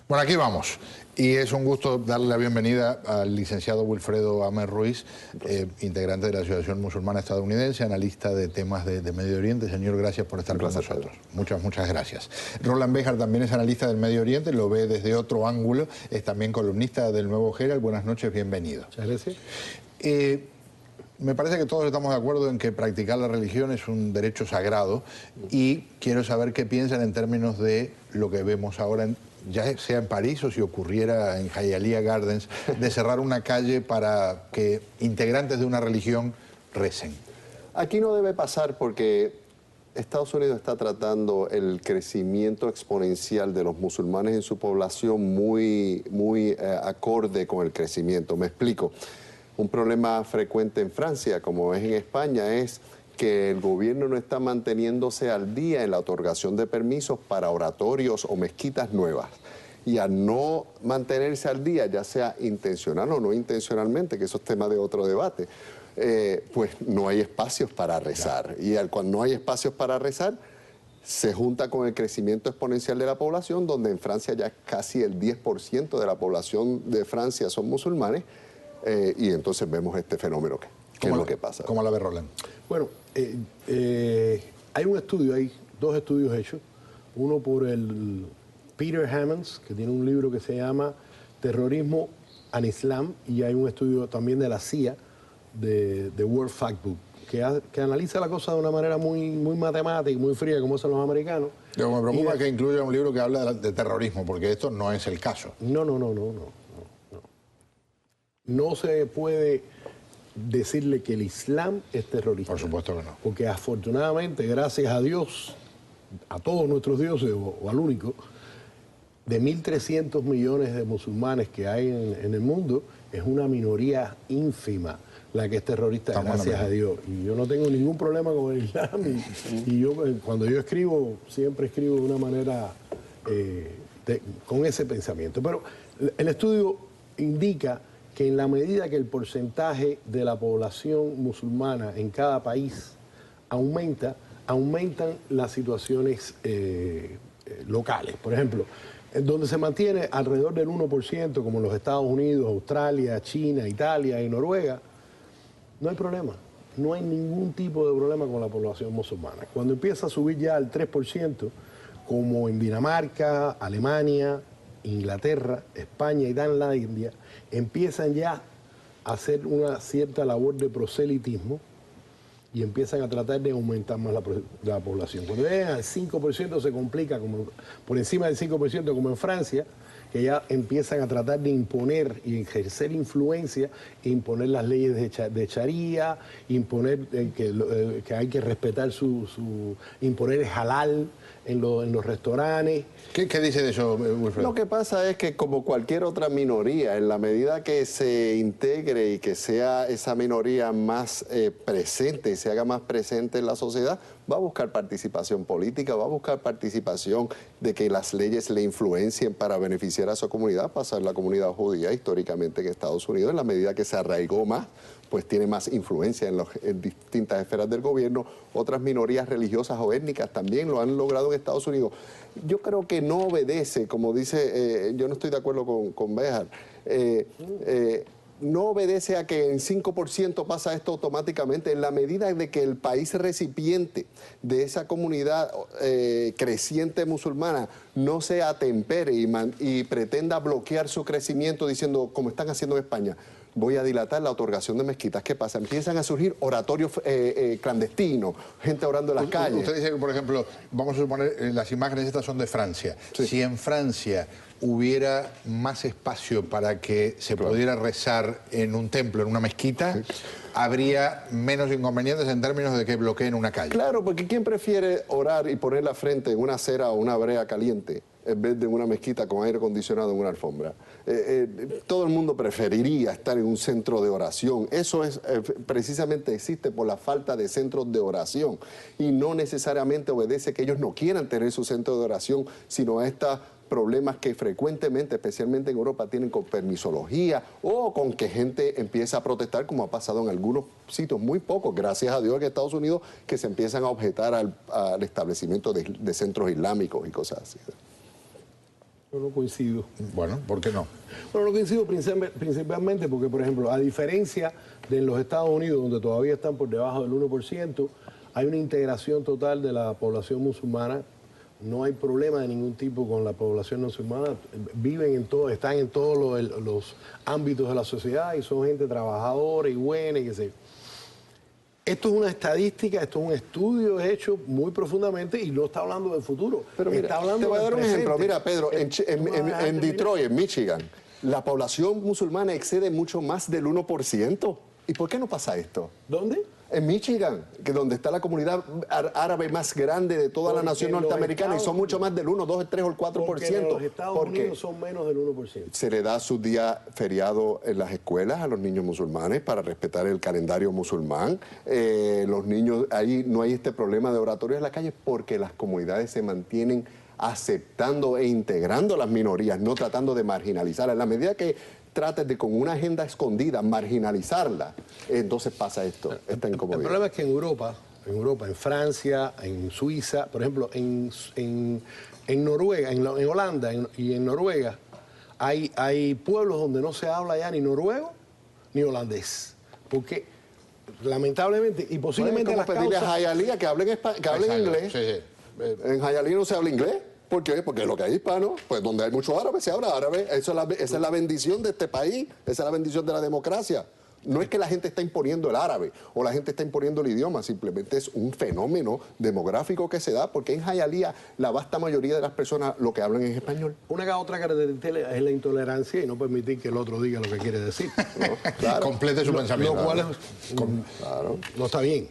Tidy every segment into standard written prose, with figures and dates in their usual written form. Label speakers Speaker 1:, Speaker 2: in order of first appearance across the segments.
Speaker 1: Bueno, aquí vamos. Y es un gusto darle la bienvenida al licenciado Wilfredo Amer Ruiz, integrante de la Asociación Musulmana Estadounidense, analista de temas de Medio Oriente. Señor, gracias por estar con nosotros. Muchas gracias. Roland Béjar también es analista del Medio Oriente, lo ve desde otro ángulo, es también columnista del Nuevo Herald. Buenas noches, bienvenido.
Speaker 2: Muchas gracias.
Speaker 1: Me parece que todos estamos de acuerdo en que practicar la religión es un derecho sagrado y quiero saber qué piensan en términos de lo que vemos ahora, ya sea en París o si ocurriera en Hialeah Gardens, de cerrar una calle para que integrantes de una religión recen.
Speaker 3: Aquí no debe pasar porque Estados Unidos está tratando el crecimiento exponencial de los musulmanes en su población muy acorde con el crecimiento. Me explico. Un problema frecuente en Francia, como es en España, es que el gobierno no está manteniéndose al día en la otorgación de permisos para oratorios o mezquitas nuevas. Y al no mantenerse al día, ya sea intencional o no intencionalmente, que eso es tema de otro debate, pues no hay espacios para rezar. Y cuando no hay espacios para rezar, se junta con el crecimiento exponencial de la población, donde en Francia ya casi el 10% de la población de Francia son musulmanes, y entonces vemos este fenómeno que es lo que pasa.
Speaker 1: ¿Cómo la ve Roland?
Speaker 2: Bueno, hay un estudio, hay dos estudios hechos. Uno por el Peter Hammonds, que tiene un libro que se llama Terrorismo and Islam, y hay un estudio también de la CIA, de World Factbook, que analiza la cosa de una manera muy matemática y muy fría, como hacen los americanos.
Speaker 1: Lo que me preocupa es que incluya un libro que habla de terrorismo, porque esto no es el caso.
Speaker 2: No se puede decirle que el Islam es terrorista.
Speaker 1: Por supuesto que no.
Speaker 2: Porque afortunadamente, gracias a Dios, a todos nuestros dioses, o al único, de 1.300 millones de musulmanes que hay en el mundo, es una minoría ínfima la que es terrorista, gracias a Dios. Y yo no tengo ningún problema con el Islam. Y yo, cuando yo escribo, siempre escribo de una manera con ese pensamiento. Pero el estudio indica que en la medida que el porcentaje de la población musulmana en cada país aumentan las situaciones locales. Por ejemplo, donde se mantiene alrededor del 1%, como en los Estados Unidos, Australia, China, Italia y Noruega, no hay problema. No hay ningún tipo de problema con la población musulmana. Cuando empieza a subir ya al 3%, como en Dinamarca, Alemania, Inglaterra, España y Tailandia, empiezan ya a hacer una cierta labor de proselitismo y empiezan a tratar de aumentar más la población. Cuando llegan al 5% se complica, como por encima del 5% como en Francia, que ya empiezan a tratar de imponer y ejercer influencia, imponer las leyes de Sharia, imponer que hay que respetar imponer el halal en los restaurantes.
Speaker 1: ¿Qué dice de eso, Wilfredo?
Speaker 3: Lo que pasa es que, como cualquier otra minoría, en la medida que se integre y que sea esa minoría más presente, se haga más presente en la sociedad, va a buscar participación política, va a buscar participación de que las leyes le influencien para beneficiar a su comunidad. Pasa en la comunidad judía históricamente en Estados Unidos, en la medida que se arraigó más, pues tiene más influencia en distintas esferas del gobierno. Otras minorías religiosas o étnicas también lo han logrado en Estados Unidos. Yo creo que no obedece, como dice, yo no estoy de acuerdo con Béjar, no obedece a que en 5% pasa esto automáticamente. En la medida de que el país recipiente de esa comunidad creciente musulmana no se atempere y pretenda bloquear su crecimiento diciendo, como están haciendo en España, voy a dilatar la otorgación de mezquitas. ¿Qué pasa? Empiezan a surgir oratorios clandestinos, gente orando en las calles.
Speaker 1: Usted dice que, por ejemplo, vamos a suponer, las imágenes estas son de Francia. Sí. Si en Francia hubiera más espacio para que se pudiera rezar en un templo, en una mezquita, habría menos inconvenientes en términos de que bloqueen una calle.
Speaker 3: Claro, porque ¿quién prefiere orar y poner la frente en una acera o una brea caliente en vez de una mezquita con aire acondicionado en una alfombra? Todo el mundo preferiría estar en un centro de oración. Eso es precisamente existe por la falta de centros de oración, y no necesariamente obedece que ellos no quieran tener su centro de oración, sino a estos problemas que frecuentemente, especialmente en Europa, tienen con permisología o con que gente empieza a protestar, como ha pasado en algunos sitios, muy pocos, gracias a Dios, en Estados Unidos, que se empiezan a objetar al establecimiento de centros islámicos y cosas así.
Speaker 2: No coincido.
Speaker 1: Bueno, ¿por qué no?
Speaker 2: Bueno, no coincido principalmente porque, por ejemplo, a diferencia de los Estados Unidos, donde todavía están por debajo del 1%, hay una integración total de la población musulmana. No hay problema de ningún tipo con la población musulmana. Viven en todo, están en todos los ámbitos de la sociedad y son gente trabajadora y buena y qué sé yo. Esto es una estadística, esto es un estudio hecho muy profundamente y no está hablando del futuro.
Speaker 3: Pero mira,
Speaker 2: está hablando
Speaker 3: te voy a dar un
Speaker 2: presente.
Speaker 3: ejemplo. Mira, Pedro, en Detroit, en Michigan, la población musulmana excede mucho más del 1%. ¿Y por qué no pasa esto?
Speaker 2: ¿Dónde?
Speaker 3: En Michigan, que donde está la comunidad árabe más grande de toda la nación norteamericana, y son mucho más del 1, 2, 3 o el 4%.
Speaker 2: Porque los Estados Unidos son menos del 1%.
Speaker 3: Se le da su día feriado en las escuelas a los niños musulmanes para respetar el calendario musulmán. Los niños, ahí no hay este problema de oratorios en la calle porque las comunidades se mantienen aceptando e integrando las minorías, no tratando de marginalizarlas. En la medida que trates de con una agenda escondida marginalizarla, entonces pasa esto, esta incomodidad.
Speaker 2: El problema es que en Europa, en Francia, en Suiza, por ejemplo, en Noruega, en Holanda y en Noruega, hay pueblos donde no se habla ya ni noruego ni holandés. Porque lamentablemente y posiblemente
Speaker 3: como pedirle a Hialeah que hablen inglés.
Speaker 1: Sí, sí.
Speaker 3: En Hialeah no se habla inglés. ¿Por qué? Porque lo que hay hispano, pues donde hay mucho árabe se habla árabe. Esa es la bendición de este país, esa es la bendición de la democracia. No es que la gente está imponiendo el árabe o la gente está imponiendo el idioma, simplemente es un fenómeno demográfico que se da porque en Hialeah la vasta mayoría de las personas lo que hablan es español.
Speaker 2: Una otra característica es la intolerancia y no permitir que el otro diga lo que quiere decir.
Speaker 3: ¿No? Claro.
Speaker 1: Complete su pensamiento.
Speaker 2: Lo cual
Speaker 3: Claro.
Speaker 2: no está bien.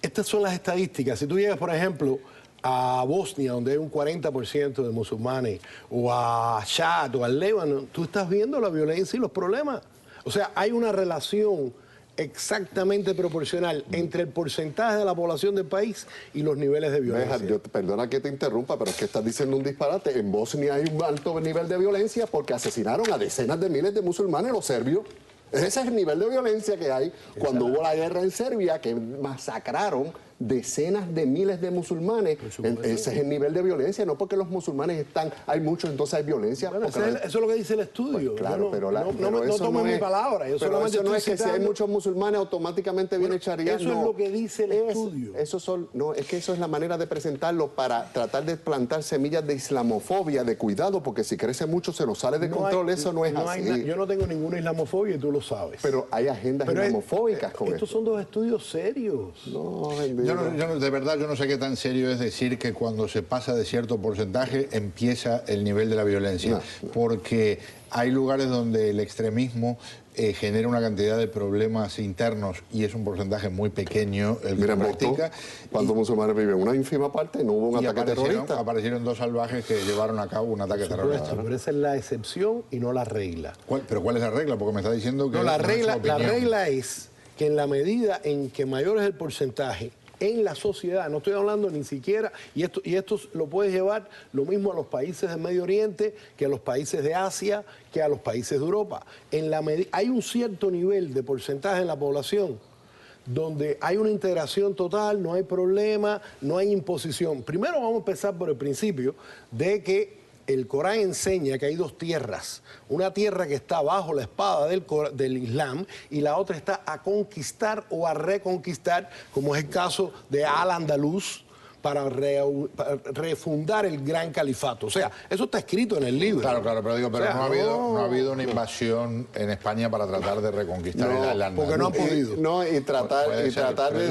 Speaker 2: Estas son las estadísticas. Si tú llegas, por ejemplo, a Bosnia, donde hay un 40% de musulmanes, o a Chad o al Líbano, tú estás viendo la violencia y los problemas. O sea, hay una relación exactamente proporcional entre el porcentaje de la población del país y los niveles de violencia.
Speaker 3: Perdona que te interrumpa, pero es que estás diciendo un disparate. En Bosnia hay un alto nivel de violencia porque asesinaron a decenas de miles de musulmanes, los serbios. Ese es el nivel de violencia que hay cuando hubo la guerra en Serbia, que masacraron decenas de miles de musulmanes. Ese es el nivel de violencia, no porque los musulmanes están, hay muchos, entonces hay violencia.
Speaker 2: Bueno, eso es lo que dice el estudio.
Speaker 3: Pues claro,
Speaker 2: no tomo mi palabra. Yo
Speaker 3: pero
Speaker 2: solamente
Speaker 3: eso no es que
Speaker 2: citando.
Speaker 3: si hay muchos musulmanes automáticamente viene Sharia.
Speaker 2: Eso es lo que dice el estudio.
Speaker 3: Es que eso es la manera de presentarlo para tratar de plantar semillas de islamofobia, de cuidado, porque si crece mucho se nos sale de control. Eso no es así.
Speaker 2: Yo no tengo ninguna islamofobia y tú lo sabes.
Speaker 3: Pero hay agendas islamofóbicas con
Speaker 2: estos son dos estudios serios.
Speaker 3: No,
Speaker 1: de verdad, yo no sé qué tan serio es decir que cuando se pasa de cierto porcentaje empieza el nivel de la violencia. Porque hay lugares donde el extremismo genera una cantidad de problemas internos y es un porcentaje muy pequeño el que practica.
Speaker 3: Cuando musulmanes viven una ínfima parte, no hubo un ataque terrorista.
Speaker 1: Aparecieron dos salvajes que llevaron a cabo un ataque terrorista.
Speaker 2: Pero esa es la excepción y no la regla.
Speaker 1: ¿Pero cuál es la regla? Porque me está diciendo que...
Speaker 2: No, la regla es que en la medida en que mayor es el porcentaje en la sociedad, no estoy hablando ni siquiera, y esto lo puedes llevar lo mismo a los países del Medio Oriente, que a los países de Asia, que a los países de Europa. Hay un cierto nivel de porcentaje en la población donde hay una integración total, no hay problema, no hay imposición. Primero vamos a empezar por el principio de que el Corán enseña que hay dos tierras, una tierra que está bajo la espada del Islam y la otra está a conquistar o a reconquistar, como es el caso de Al-Andalus, para refundar el gran califato. O sea, eso está escrito en el libro.
Speaker 1: Claro, pero digo, pero no ha habido una invasión en España para tratar de reconquistar el Andalus.
Speaker 2: Porque no han podido.
Speaker 3: No, y tratar
Speaker 1: de... Es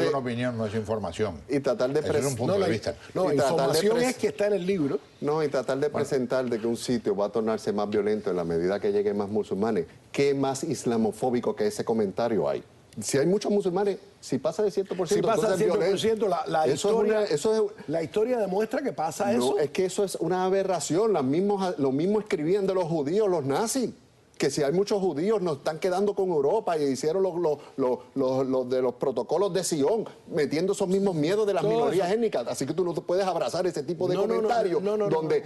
Speaker 1: una opinión, no es información.
Speaker 3: Y tratar de...
Speaker 1: Es un punto de vista.
Speaker 2: No, información es que está en el libro.
Speaker 3: No, y tratar de presentar de que un sitio va a tornarse más violento en la medida que lleguen más musulmanes. ¿Qué más islamofóbico que ese comentario hay? Si hay muchos musulmanes, si pasa de 100%,
Speaker 2: si pasa de 100%, la historia demuestra que pasa eso.
Speaker 3: No, es que eso es una aberración. Lo mismo escribían de los judíos, los nazis. Que si hay muchos judíos nos están quedando con Europa y hicieron los protocolos de Sion, metiendo esos mismos miedos de las minorías étnicas. Así que tú no puedes abrazar ese tipo de comentarios donde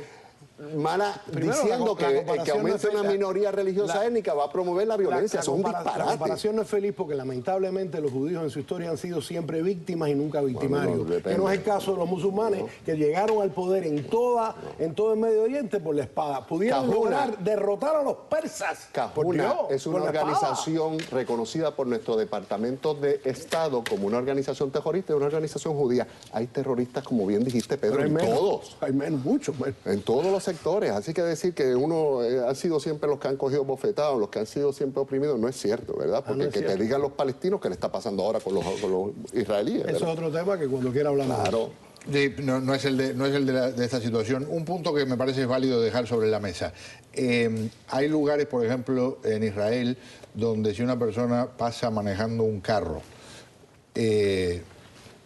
Speaker 3: diciendo que aumente una minoría religiosa étnica va a promover la violencia. Son un disparate.
Speaker 2: La comparación no es feliz porque lamentablemente los judíos en su historia han sido siempre víctimas y nunca victimarios. Que no es el caso de los musulmanes que llegaron al poder en todo el Medio Oriente por la espada. Pudieron lograr derrotar a los persas.
Speaker 3: Cajuna es una organización reconocida por nuestro Departamento de Estado como una organización terrorista y una organización judía. Hay terroristas, como bien dijiste, Pedro, en todos.
Speaker 2: Hay muchos menos.
Speaker 3: En todos los sectores. Así que decir que uno han sido siempre los que han cogido bofetados, los que han sido siempre oprimidos, no es cierto, ¿verdad? Porque que te digan los palestinos que le está pasando ahora con los israelíes.
Speaker 2: Eso es otro tema que cuando quiera hablar.
Speaker 3: Claro.
Speaker 1: Sí, no es el de esta situación. Un punto que me parece válido dejar sobre la mesa. Hay lugares, por ejemplo, en Israel, donde si una persona pasa manejando un carro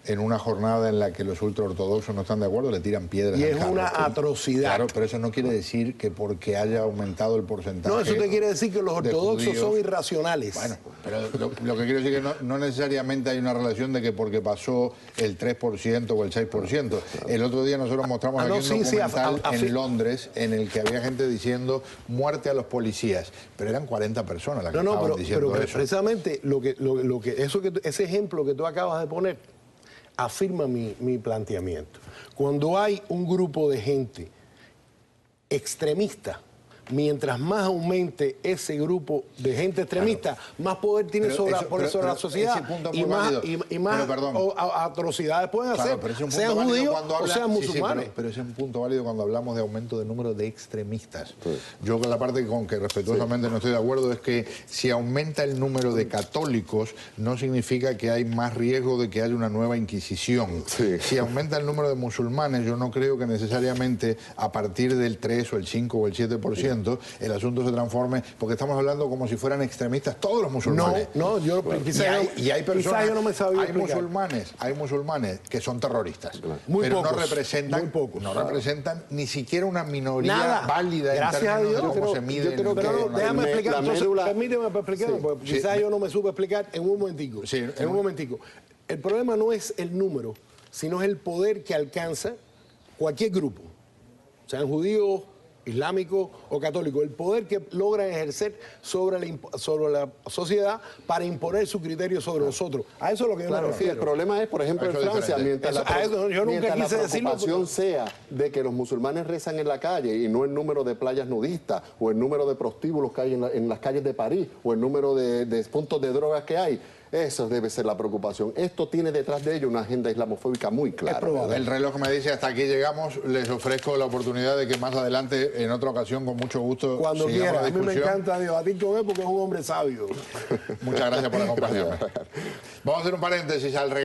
Speaker 1: en una jornada en la que los ultraortodoxos no están de acuerdo, le tiran piedras al carro.
Speaker 2: Y es una atrocidad.
Speaker 1: Claro, pero eso no quiere decir que porque haya aumentado el porcentaje...
Speaker 2: No, eso te quiere decir que los ortodoxos son irracionales.
Speaker 1: Bueno, pero lo que quiero decir es que no necesariamente hay una relación de que porque pasó el 3% o el 6%. El otro día nosotros mostramos aquí un documental en Londres en el que había gente diciendo muerte a los policías, pero eran 40 personas las que estaban diciendo eso.
Speaker 2: Precisamente ese ejemplo que tú acabas de poner afirma mi planteamiento. Cuando hay un grupo de gente extremista, mientras más aumente ese grupo de gente extremista, más poder tiene sobre la sociedad y más atrocidades pueden hacer, sean judíos o sean musulmanes.
Speaker 1: Pero ese es un punto válido cuando hablamos de aumento de número de extremistas. Yo con la parte con que respetuosamente no estoy de acuerdo es que si aumenta el número de católicos no significa que hay más riesgo de que haya una nueva Inquisición. Si aumenta el número de musulmanes, yo no creo que necesariamente a partir del 3 o el 5 o el 7% el asunto se transforme, porque estamos hablando como si fueran extremistas todos los musulmanes. Hay personas, hay musulmanes que son terroristas, pero no representan ni siquiera una minoría válida en términos de cómo se mide.
Speaker 2: Déjame explicar, permíteme explicar, porque quizás yo no me supe explicar en un momentico. En un momentico. El problema no es el número, sino es el poder que alcanza cualquier grupo, sean judíos, islámico o católico, el poder que logran ejercer sobre la sociedad para imponer su criterio sobre nosotros. A eso es lo que yo me refiero.
Speaker 3: El problema es, por ejemplo, en Francia, mientras la preocupación sea de que los musulmanes rezan en la calle y no el número de playas nudistas o el número de prostíbulos que hay en las calles de París o el número de puntos de drogas que hay. Eso debe ser la preocupación. Esto tiene detrás de ello una agenda islamofóbica muy clara.
Speaker 1: El reloj me dice hasta aquí llegamos. Les ofrezco la oportunidad de que más adelante, en otra ocasión, con mucho gusto,
Speaker 2: cuando quiera. A mí me encanta debatir con él porque es un hombre sabio.
Speaker 1: Muchas gracias por acompañarme. Vamos a hacer un paréntesis al regreso.